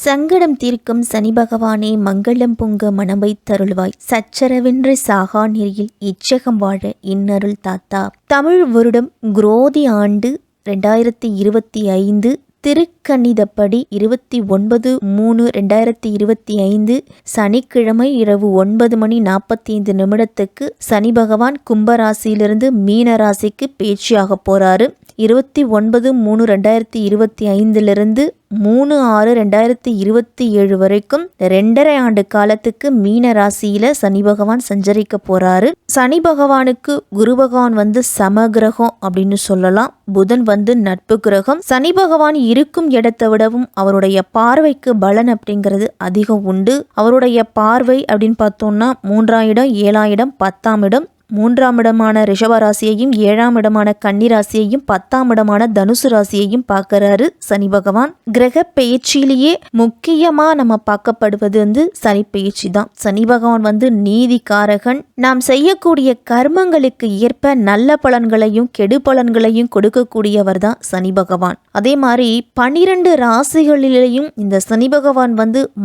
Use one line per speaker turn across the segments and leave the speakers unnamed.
சங்கடம் தீர்க்கும் சனி பகவானே, மங்களம் பொங்க மனமை தருள்வாய். சச்சரவென்று சாகா நெறியில் இச்சகம் வாழ இன்னருள் தாத்தா. தமிழ் வருடம் குரோதி ஆண்டு 2025 திருக்கணிதப்படி 29/3/2025 சனிக்கிழமை இரவு 9:45 சனி பகவான் கும்பராசியிலிருந்து மீன ராசிக்கு பேச்சியாக போறாரு. 29/3/2025 3/6/2027 வரைக்கும் 2.5 ஆண்டு காலத்துக்கு மீன ராசியில சனி பகவான் சஞ்சரிக்க போறாரு. சனி பகவானுக்கு குரு பகவான் சமகிரகம் அப்படின்னு சொல்லலாம். புதன் நட்பு கிரகம். சனி பகவான் இருக்கும் இடத்தை விடவும் அவருடைய பார்வைக்கு பலன் அப்படிங்கிறது அதிகம் உண்டு. அவருடைய பார்வை அப்படின்னு பார்த்தோம்னா 3ஆம் இடம், 7ஆம் இடம், 10ஆம் இடம், 3ஆம் இடமான ரிஷப ராசியையும் 7ஆம் இடமான கன்னி ராசியையும் 10ஆம் இடமான தனுசு ராசியையும் பார்க்கறாரு சனி பகவான். கிரக பெயர்ச்சியிலேயே முக்கியமா நம்ம பார்க்கப்படுவது சனி பெயர்ச்சி தான். சனி பகவான் நீதிகாரகன். நாம் செய்யக்கூடிய கர்மங்களுக்கு ஏற்ப நல்ல பலன்களையும் கெடு பலன்களையும் கொடுக்கக்கூடியவர் தான் சனி பகவான். அதே மாதிரி 12 ராசிகளிலேயும் இந்த சனி பகவான்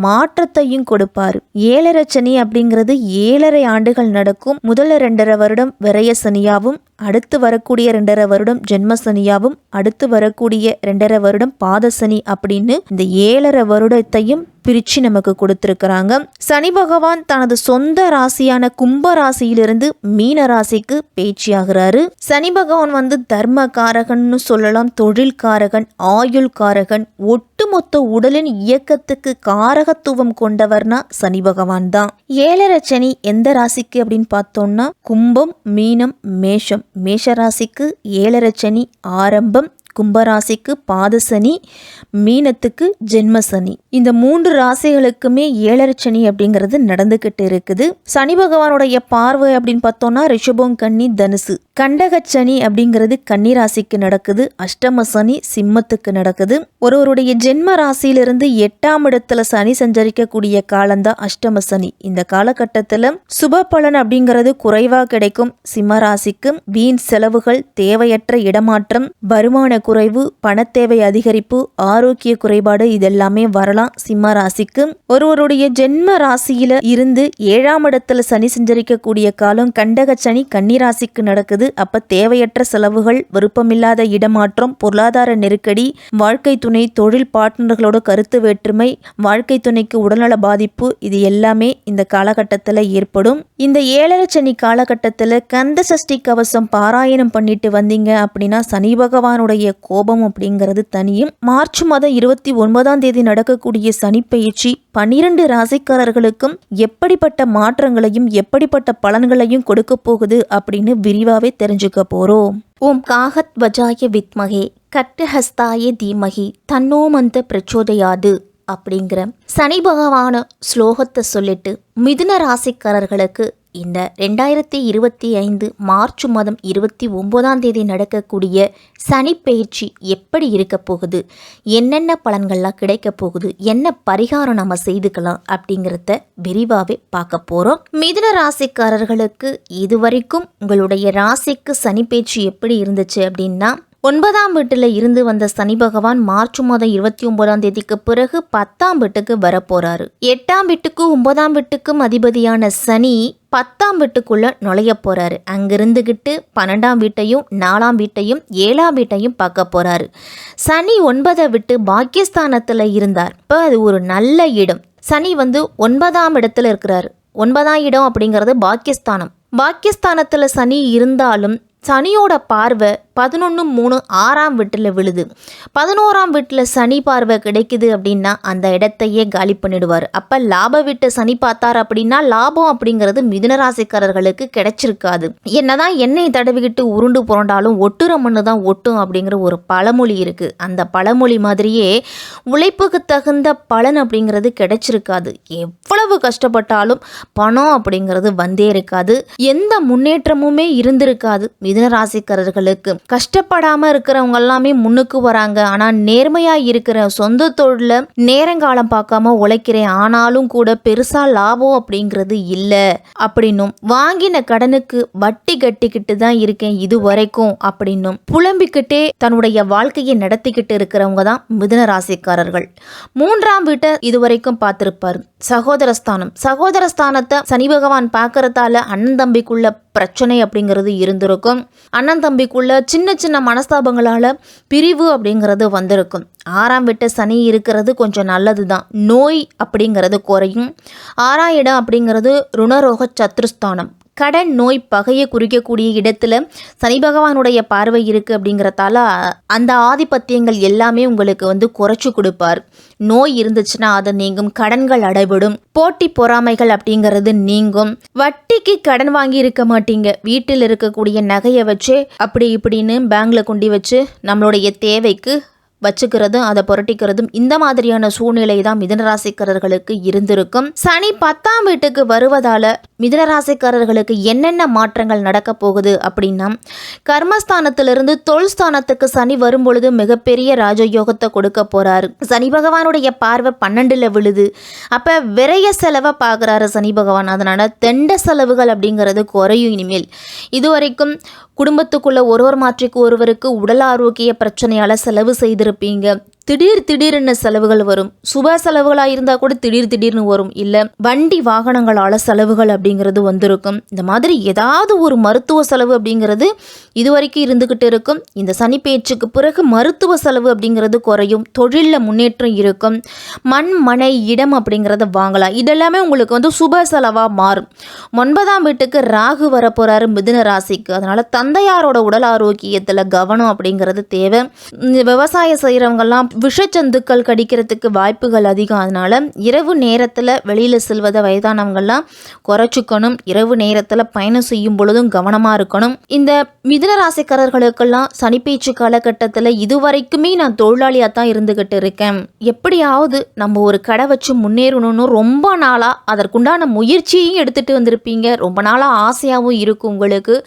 மாற்றத்தையும் கொடுப்பாரு. 7.5 சனி அப்படிங்கிறது 7.5 ஆண்டுகள் நடக்கும். முதல்ல 2.5 வருடம் விரய சனியாவும், அடுத்து வரக்கூடிய 2.5 வருடம் ஜென்ம சனியாவும், அடுத்து வரக்கூடிய 2.5 வருடம் பாத சனி அப்படின்னு இந்த 7.5 வருடத்தையும் பிரிச்சு நமக்கு கொடுத்திருக்கிறாங்க. சனி பகவான் தனது சொந்த ராசியான கும்ப ராசியிலிருந்து மீன ராசிக்கு பேச்சியாகிறாரு. சனி பகவான் தர்ம காரகன்னு சொல்லலாம், தொழில் காரகன், ஆயுள் காரகன், ஒட்டுமொத்த உடலின் இயக்கத்துக்கு காரகத்துவம் கொண்டவர்னா சனி பகவான் தான். 7.5 சனி எந்த ராசிக்கு அப்படின்னு பார்த்தோம்னா கும்பம், மீனம், மேஷம். மேஷ ராசிக்கு 7.5 சனி ஆரம்பம், கும்பராசிக்கு பாதசனி, மீனத்துக்கு ஜென்ம சனி. இந்த 3 ராசிகளுக்குமே 7.5 சனி அப்படிங்கிறது நடந்துகிட்டு இருக்குது. சனி பகவானுடைய பார்வை அப்படின்னு பார்த்தோம்னா ரிஷபம், கன்னி, தனுசு. கண்டக சனி அப்படிங்கிறது கன்னி ராசிக்கு நடக்குது. அஷ்டம சனி சிம்மத்துக்கு நடக்குது. ஒருவருடைய ஜென்ம ராசியிலிருந்து 8ஆம் இடத்துல சனி சஞ்சரிக்கக்கூடிய காலம்தான் அஷ்டம சனி. இந்த காலகட்டத்துல சுப பலன் அப்படிங்கிறது குறைவா கிடைக்கும். சிம்ம ராசிக்கு வீண் செலவுகள், தேவையற்ற இடமாற்றம், வருமான குறைவு, பணத்தேவை அதிகரிப்பு, ஆரோக்கிய குறைபாடு இதெல்லாமே வரலாம் சிம்ம ராசிக்கு. ஒருவருடைய ஜென்ம ராசியில இருந்து 7ஆம் இடத்துல சனி சஞ்சரிக்கக்கூடிய காலம் கண்டக சனி கன்னி ராசிக்கு நடக்குது. அப்ப தேவையற்ற செலவுகள், விருப்பமில்லாத இடமாற்றம், பொருளாதார நெருக்கடி, வாழ்க்கை துணை, தொழில் பார்ட்னர்களோட கருத்து வேற்றுமை, வாழ்க்கை துணைக்கு உடல்நல பாதிப்பு, இது எல்லாமே இந்த காலகட்டத்தில் ஏற்படும். இந்த 7.5 சனி காலகட்டத்தில் கந்த சஷ்டி கவசம் பாராயணம் பண்ணிட்டு வந்தீங்க அப்படின்னா சனி பகவானுடைய கோபம் அப்படிங்கிறது தனியும். மார்ச் மாதம் 29ஆம் தேதி நடக்கக்கூடிய சனி பெயர்ச்சி 12 ராசிக்காரர்களுக்கும் எப்படிப்பட்ட மாற்றங்களையும் எப்படிப்பட்ட பலன்களையும் கொடுக்க போகுது அப்படின்னு விரிவாவே தெரிஞ்சுக்க போறோம். ஓம் காகத் வஜாய வித்மகே கட்டஹஸ்தாய தீமகி தன்னோ மந்த பிரச்சோதயாது அப்படிங்கிற சனி பகவான ஸ்லோகத்தை சொல்லிட்டு மிதுன ராசிக்காரர்களுக்கு இந்த 2025 மார்ச் மாதம் 29ஆம் தேதி நடக்கக்கூடிய சனி பெயர்ச்சி எப்படி இருக்க போகுது, என்னென்ன பலன்கள்லாம் கிடைக்க போகுது, என்ன பரிகாரம் நம்ம செய்துக்கலாம் அப்படிங்கிறத விரிவாகவே பார்க்க போகிறோம். மிதுன ராசிக்காரர்களுக்கு இதுவரைக்கும் உங்களுடைய ராசிக்கு சனி பெயர்ச்சி எப்படி இருந்துச்சு அப்படின்னா 9ஆம் வீட்டில் இருந்து வந்த சனி பகவான் மார்ச் மாதம் 29ஆம் தேதிக்கு பிறகு 10ஆம் வீட்டுக்கு வரப்போறாரு. 8ஆம் வீட்டுக்கும் 9ஆம் வீட்டுக்கும் அதிபதியான சனி 10ஆம் வீட்டுக்குள்ள நுழைய போறாரு. அங்கிருந்துகிட்டு 12ஆம் வீட்டையும் 4ஆம் வீட்டையும் 7ஆம் வீட்டையும் பார்க்க போறாரு. சனி 9 விட்டு பாக்கியஸ்தானத்துல இருந்தார். இப்போ அது ஒரு நல்ல இடம். சனி 9ஆம் இடத்துல இருக்கிறாரு. 9ஆம் இடம் அப்படிங்கிறது பாக்கியஸ்தானம். பாக்கியஸ்தானத்துல சனி இருந்தாலும் சனியோட பார்வை 11/3 6ஆம் வீட்டில் விழுது. 11ஆம் வீட்டில் சனி பார்வை கிடைக்குது அப்படின்னா அந்த இடத்தையே காலி பண்ணிடுவார். அப்போ லாப வீட்டை சனி பார்த்தார் அப்படின்னா லாபம் அப்படிங்கிறது மிதுன ராசிக்காரர்களுக்கு கிடைச்சிருக்காது. என்னதான் எண்ணெய் தடவிக்கிட்டு உருண்டு புரண்டாலும் ஒட்டுற மண்ணு தான் ஒட்டும் அப்படிங்கிற ஒரு பழமொழி இருக்கு. அந்த பழமொழி மாதிரியே உழைப்புக்கு தகுந்த பலன் அப்படிங்கிறது கிடைச்சிருக்காது. எவ்வளவு கஷ்டப்பட்டாலும் பணம் அப்படிங்கிறது வந்தே இருக்காது. எந்த முன்னேற்றமுமே இருந்திருக்காது மிதுன ராசிக்காரர்களுக்கு. கஷ்டப்படாம இருக்கிறவங்க எல்லாமே முன்னுக்கு வராங்க. ஆனா நேர்மையா இருக்கிற சொந்த தொழில நேரங்காலம் பார்க்காம உழைக்கிறேன், ஆனாலும் கூட பெருசா லாபம் அப்படிங்கிறது இல்ல அப்படின்னும், வாங்கின கடனுக்கு வட்டி கட்டிக்கிட்டு தான் இருக்கேன் இது வரைக்கும் அப்படின்னும் புலம்பிக்கிட்டே தன்னுடைய வாழ்க்கையை நடத்திக்கிட்டு இருக்கிறவங்க தான் மிதுன ராசிக்காரர்கள். 3ஆம் வீட்டை இதுவரைக்கும் பார்த்திருப்பாரு. சகோதரஸ்தானத்தை சனி பகவான் பார்க்கறதால அண்ணன் தம்பிக்குள்ள பிரச்சனை அப்படிங்கிறது இருந்திருக்கும். அண்ணன் தம்பிக்குள்ள சின்ன சின்ன மனஸ்தாபங்களால பிரிவு அப்படிங்கிறது வந்திருக்கும். 6ஆம் வீட்டை சனி இருக்கிறது கொஞ்சம் நல்லது தான். நோய் அப்படிங்கிறது குறையும். 6ஆம் இடம் அப்படிங்கிறது ருணரோக சத்ருஸ்தானம். கடன், நோய், பகையை குறிக்கக்கூடிய இடத்துல சனி பகவானுடைய பார்வை இருக்குது அப்படிங்கிறதால அந்த ஆதிபத்தியங்கள் எல்லாமே உங்களுக்கு குறைச்சி கொடுப்பார். நோய் இருந்துச்சுன்னா அது நீங்கும், கடன்கள் அடைபடும், போட்டி பொறாமைகள் அப்படிங்கிறது நீங்கும். வட்டிக்கு கடன் வாங்கி இருக்க மாட்டீங்க, வீட்டில் இருக்கக்கூடிய நகையை வச்சு அப்படி இப்படின்னு பேங்க்ல கொண்டு வச்சு நம்மளுடைய தேவைக்கு வச்சுக்கிறதும் அதை புரட்டிக்கிறதும் இந்த மாதிரியான சூழ்நிலை தான் மிதுனராசிக்காரர்களுக்கு இருந்திருக்கும். சனி 10ஆம் வீட்டுக்கு வருவதால மிதுனராசிக்காரர்களுக்கு என்னென்ன மாற்றங்கள் நடக்க போகுது அப்படின்னா, கர்மஸ்தானத்திலிருந்து தொழில் ஸ்தானத்துக்கு சனி வரும்பொழுது மிகப்பெரிய ராஜயோகத்தை கொடுக்க போறாரு. சனி பகவானுடைய பார்வை 12ல் விழுது. அப்ப விரைய செலவை பார்க்குறாரு சனி பகவான். அதனால தெண்ட செலவுகள் அப்படிங்கிறது குறையும். இனிமேல் இதுவரைக்கும் குடும்பத்துக்குள்ள ஒருவர் மாற்றிக்கு ஒருவருக்கு உடல் ஆரோக்கிய பிரச்சனையால செலவு செய்திருப்பீங்க. திடீர்னு செலவுகள் வரும். சுப செலவுகளாக இருந்தால் கூட திடீர்னு வரும். இல்லை வண்டி வாகனங்களால் செலவுகள் அப்படிங்கிறது வந்திருக்கும். இந்த மாதிரி ஏதாவது ஒரு மருத்துவ செலவு அப்படிங்கிறது இதுவரைக்கும் இருந்துக்கிட்டு இருக்கும். இந்த சனி பேச்சுக்கு பிறகு மருத்துவ செலவு அப்படிங்கிறது குறையும். தொழிலில் முன்னேற்றம் இருக்கும். மண், மனை, இடம் அப்படிங்கிறத வாங்கலாம். இதெல்லாமே உங்களுக்கு சுப செலவாக மாறும். 9ஆம் வீட்டுக்கு ராகு வரப்போறாரு மிதுன ராசிக்கு. அதனால தந்தையாரோட உடல் ஆரோக்கியத்தில் கவனம் அப்படிங்கிறது தேவை. விவசாயம் செய்கிறவங்கெல்லாம் விஷச்சந்துக்கள் கடிக்கிறதுக்கு வாய்ப்புகள் அதிகம். அதனால இரவு நேரத்தில் வெளியில் செல்வதை வயதானவங்கள்லாம் குறைச்சிக்கணும். இரவு நேரத்தில் பயணம் செய்யும் பொழுதும் கவனமாக இருக்கணும். இந்த மிதுன ராசிக்காரர்களுக்கெல்லாம் சனிப்பேச்சு காலகட்டத்தில் இதுவரைக்குமே நான் தொழிலாளியாக தான் இருந்துக்கிட்டு இருக்கேன், எப்படியாவது நம்ம ஒரு கடை வச்சு முன்னேறணும்னு ரொம்ப நாளாக அதற்குண்டான முயற்சியையும் எடுத்துகிட்டு வந்திருப்பீங்க. ரொம்ப நாளாக ஆசையாகவும் இருக்கும் உங்களுக்கு.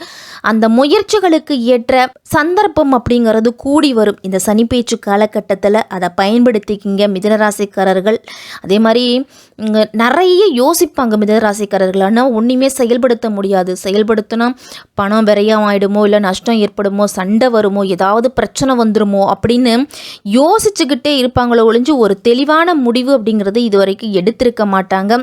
அந்த முயற்சிகளுக்கு ஏற்ற சந்தர்ப்பம் அப்படிங்கிறது கூடி வரும் இந்த சனிப்பேச்சு காலகட்டத்தில். அதை பயன்படுத்திக்கிங்க மிதுனராசிக்காரர்கள். அதே மாதிரி நிறைய யோசிப்பாங்க மிதுனராசிக்காரர்கள். ஆனால் ஒன்றுமே செயல்படுத்த முடியாது. செயல்படுத்தினா பணம் விரயம் ஆகிடுமோ, இல்லை நஷ்டம் ஏற்படுமோ, சண்டை வருமோ, ஏதாவது பிரச்சனை வந்துடுமோ அப்படின்னு யோசிச்சுக்கிட்டே இருப்பாங்களோ ஒழிஞ்சு ஒரு தெளிவான முடிவு அப்படிங்கிறது இது வரைக்கும் எடுத்திருக்க மாட்டாங்க.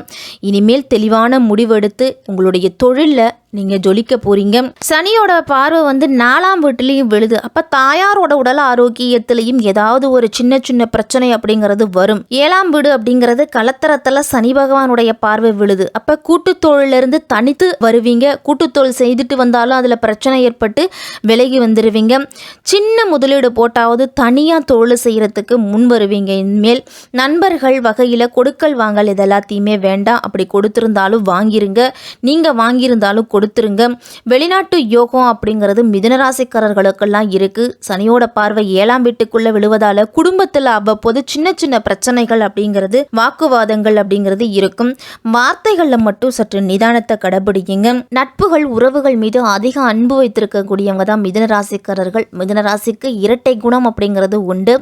இனிமேல் தெளிவான முடிவு எடுத்து உங்களுடைய தொழிலில் நீங்கள் ஜொலிக்க போகிறீங்க. சனியோட பார்வை 4ஆம் வீட்டிலையும் விழுது. அப்போ தாயாரோட உடல் ஆரோக்கியத்திலையும் ஏதாவது ஒரு சின்ன பிரச்சனை அப்படிங்கிறது வரும். 7ஆம் வீடு அப்படிங்கிறது கலத்தரத்தில் சனி பகவானுடைய பார்வை விழுது. அப்போ கூட்டுத்தொழிலிருந்து தனித்து வருவீங்க. கூட்டுத்தொழில் செய்துட்டு வந்தாலும் அதில் பிரச்சனை ஏற்பட்டு விலகி வந்துடுவீங்க. சின்ன முதலீடு போட்டாவது தனியாக தொழில் செய்கிறதுக்கு முன் வருவீங்க. இனிமேல் நண்பர்கள் வகையில் கொடுக்கல் வாங்கல் இது எல்லாத்தையுமே வேண்டாம். அப்படி கொடுத்துருந்தாலும் வாங்கிருங்க, நீங்கள் வாங்கியிருந்தாலும் கொடுத்துருங்க. வெளிநாட்டு யோகம் அப்படிங்கிறது மிதுனராசிக்காரர்களுக்கெல்லாம் இருக்கு. சனியோட பார்வை 7ஆம் வீட்டுக்குள்ள விழுவதால குடும்பத்தில் அவ்வப்போது சின்ன பிரச்சனைகள் அப்படிங்கிறது, வாக்குவாதங்கள் அப்படிங்கிறது இருக்கும். வார்த்தைகள்ல மட்டும் சற்று நிதானத்தை கடைபிடிங்க. நட்புகள், உறவுகள் மீது அதிக அன்பு வைத்திருக்கக்கூடியவங்க தான் மிதுனராசிக்காரர்கள். மிதுனராசிக்கு இரட்டை குணம் அப்படிங்கிறது உண்டு.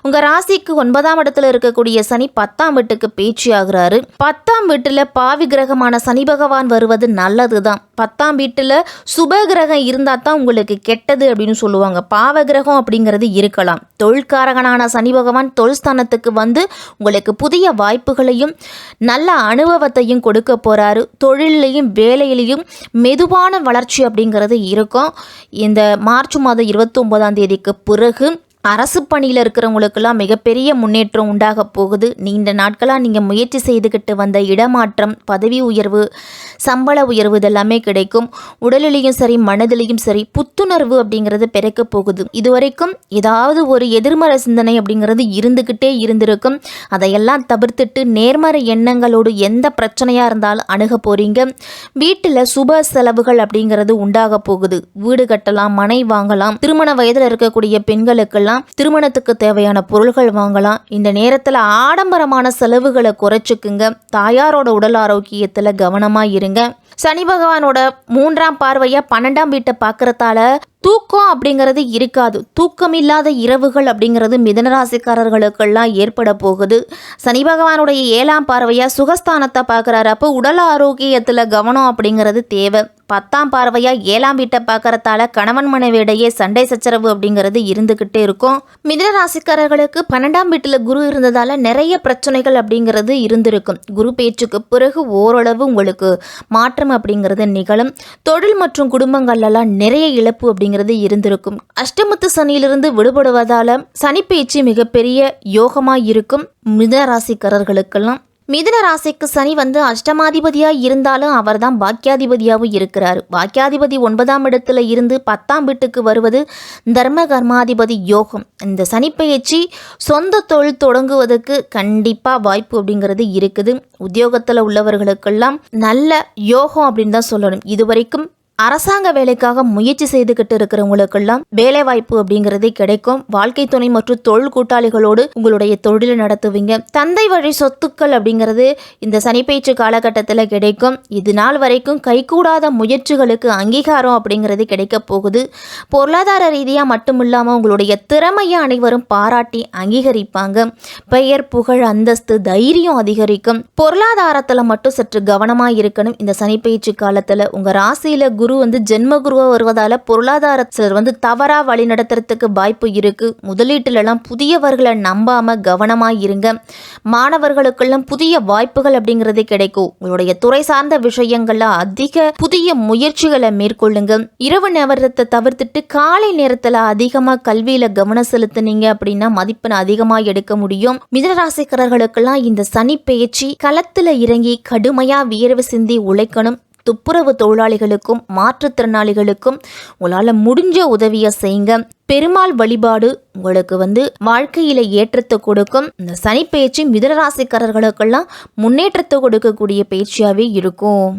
உங்கள் ராசிக்கு 9ஆம் இடத்துல இருக்கக்கூடிய சனி 10ஆம் வீட்டுக்கு பேச்சு ஆகுறாரு. 10ஆம் வீட்டில் பாவி கிரகமான சனி பகவான் வருவது நல்லது தான். 10ஆம் வீட்டில் சுப கிரகம் இருந்தால் தான் உங்களுக்கு கெட்டது அப்படின்னு சொல்லுவாங்க. பாவ கிரகம் அப்படிங்கிறது இருக்கலாம். தொழில்காரகனான சனி பகவான் தொழில் ஸ்தானத்துக்கு உங்களுக்கு புதிய வாய்ப்புகளையும் நல்ல அனுபவத்தையும் கொடுக்க போகிறாரு. தொழிலையும் வேலையிலையும் மெதுவான வளர்ச்சி அப்படிங்கிறது இருக்கும். இந்த மார்ச் மாதம் 29ஆம் தேதிக்கு பிறகு அரசு பணியில் இருக்கிறவங்களுக்கெல்லாம் மிகப்பெரிய முன்னேற்றம் உண்டாக போகுது. நீண்ட நாட்களாக நீங்கள் முயற்சி செய்துக்கிட்டு வந்த இடமாற்றம், பதவி உயர்வு, சம்பள உயர்வு இதெல்லாமே கிடைக்கும். உடலிலையும் சரி மனதிலையும் சரி புத்துணர்வு அப்படிங்கிறது பிறக்க போகுது. இதுவரைக்கும் ஏதாவது ஒரு எதிர்மறை சிந்தனை அப்படிங்கிறது இருந்துக்கிட்டே இருந்திருக்கும். அதையெல்லாம் தவிர்த்துட்டு நேர்மறை எண்ணங்களோடு எந்த பிரச்சனையாக இருந்தாலும் அணுக போகிறீங்க. வீட்டில் சுப செலவுகள் அப்படிங்கிறது உண்டாக போகுது. வீடு கட்டலாம், மனை வாங்கலாம். திருமண வயதில் இருக்கக்கூடிய பெண்களுக்கெல்லாம் திருமணத்துக்கு தேவையான பொருள்கள் வாங்கலாம். இந்த நேரத்தில் ஆடம்பரமான செலவுகளை குறைச்சிக்குங்க. தாயாரோட உடல் ஆரோக்கியத்தில் கவனமாக இருங்க. சனி பகவானோட 3ஆம் பார்வையா 12ஆம் வீட்டை பார்க்கறதால தூக்கம் அப்படிங்கிறது இருக்காது. தூக்கமில்லாத இரவுகள் அப்படிங்கிறது மிதனராசிக்காரர்களுக்கெல்லாம் ஏற்பட போகுது. சனி பகவானுடைய 7ஆம் பார்வையாக சுகஸ்தானத்தை பார்க்குறாரு. அப்போ உடல் ஆரோக்கியத்தில் கவனம் அப்படிங்கிறது தேவை. 10ஆம் பார்வையாக 7ஆம் வீட்டை பார்க்கறதால கணவன் மனைவியிடையே சண்டை சச்சரவு அப்படிங்கிறது இருந்துக்கிட்டே இருக்கும். மிதுன ராசிக்காரர்களுக்கு 12ஆம் வீட்டில் குரு இருந்ததால் நிறைய பிரச்சனைகள் அப்படிங்கிறது இருந்திருக்கும். குரு பேச்சுக்கு பிறகு ஓரளவு உங்களுக்கு மாற்றம் அப்படிங்கிறது நிகழும். தொழில் மற்றும் குடும்பங்கள்லாம் நிறைய இழப்பு அப்படிங்கிறது இருந்திருக்கும். அஷ்டமத்து சனியிலிருந்து விடுபடுவதால் சனி பேச்சு மிகப்பெரிய யோகமாக இருக்கும் மிதுன ராசிக்காரர்களுக்கெல்லாம். மிதுன ராசிக்கு சனி அஷ்டமாதிபதியாக இருந்தாலும் அவர் தான் பாக்கியாதிபதியாகவும் இருக்கிறார். பாக்கியாதிபதி 9ஆம் இடத்துல இருந்து 10ஆம் வீட்டுக்கு வருவது தர்ம கர்மாதிபதி யோகம். இந்த சனி பெயர்ச்சி சொந்த தொழில் தொடங்குவதற்கு கண்டிப்பாக வாய்ப்பு அப்படிங்கிறது இருக்குது. உத்தியோகத்தில் உள்ளவர்களுக்கெல்லாம் நல்ல யோகம் அப்படின்னு தான் சொல்லணும். இதுவரைக்கும் அரசாங்க வேலைக்காக முயற்சி செய்துகிட்டு இருக்கிறவங்களுக்கெல்லாம் வேலை வாய்ப்பு அப்படிங்கிறது கிடைக்கும். வாழ்க்கை துணை மற்றும் தொழில் கூட்டாளிகளோடு உங்களுடைய தொழிலை நடத்துவீங்க. தந்தை வழி சொத்துக்கள் அப்படிங்கிறது இந்த சனிப்பெயர்ச்சி காலகட்டத்தில் கிடைக்கும். இது நாள் வரைக்கும் கைகூடாத முயற்சிகளுக்கு அங்கீகாரம் அப்படிங்கிறது கிடைக்க போகுது. பொருளாதார ரீதியாக மட்டும் இல்லாமல் உங்களுடைய திறமையை அனைவரும் பாராட்டி அங்கீகரிப்பாங்க. பெயர் புகழ் அந்தஸ்து தைரியம் அதிகரிக்கும். பொருளாதாரத்தில் மட்டும் சற்று கவனமாக இருக்கணும். இந்த சனிப்பெயர்ச்சி காலத்தில் உங்கள் ராசியில் குரு ஜென்ம குருவா வருவதால பொருளாதாரத்தில் தவறா வழி நடத்துறதுக்கு வாய்ப்பு இருக்கு. முதலீட்டுலாம் புதியவர்களை நம்பாம கவனமா இருங்க. மாணவர்களுக்கெல்லாம் புதிய வாய்ப்புகள் அப்படிங்கிறது கிடைக்கும். உங்களுடைய துறை சார்ந்த விஷயங்கள்ல அதிக புதிய முயற்சிகளை மேற்கொள்ளுங்க. இரவு நேரத்தை தவிர்த்துட்டு காலை நேரத்துல அதிகமா கல்வியில கவனம் செலுத்தினீங்க அப்படின்னா மதிப்பெண் அதிகமா எடுக்க முடியும். மிதுனராசிக்காரர்களுக்கெல்லாம் இந்த சனி பெயர்ச்சி களத்துல இறங்கி கடுமையா வியர்வை சிந்தி உழைக்கணும். துப்புரவு தொழிலாளிகளுக்கும் மாற்றுத்திறனாளிகளுக்கும் உங்களால் முடிஞ்ச உதவியை செய்யுங்க. பெருமாள் வழிபாடு உங்களுக்கு வாழ்க்கையில ஏற்றத்தை கொடுக்கும். இந்த சனி பயிற்சி மிதுன ராசிக்காரர்களுக்கெல்லாம் முன்னேற்றத்தை கொடுக்கக்கூடிய பயிற்சியாகவே இருக்கும்.